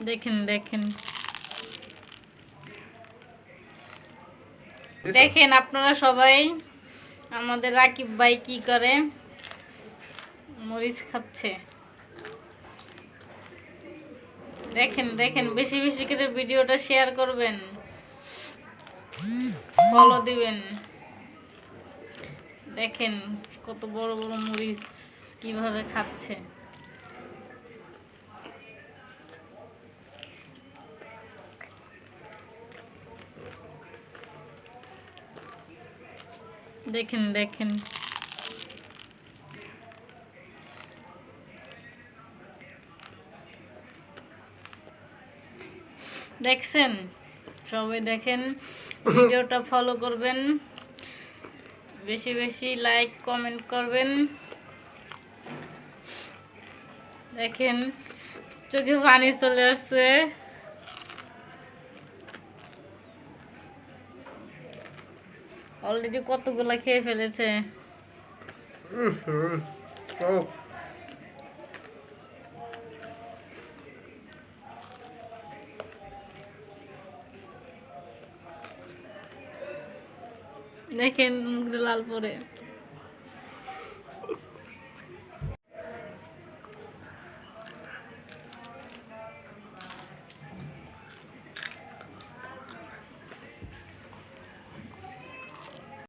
দেখেন দেখেন দেখেন আপনারা সবাই আমাদের রাকিব ভাই কি করে, মরিচ খাচ্ছে। দেখেন দেখেন, বেশি বেশি করে ভিডিওটা শেয়ার করবেন, ফলো দিবেন। দেখেন কত বড় বড় মরিচ কিভাবে খাচ্ছে। দেখেন দেখেন দেখছেন সবাই, দেখেন ভিডিওটা ফলো করবেন, বেশি বেশি লাইক কমেন্ট করবেন। দেখেন চোখে পানি চলে আসছে। অলরেডি কতগুলা খেয়ে ফেলেছে। দেখেন মুখ দিয়ে লাল পরে।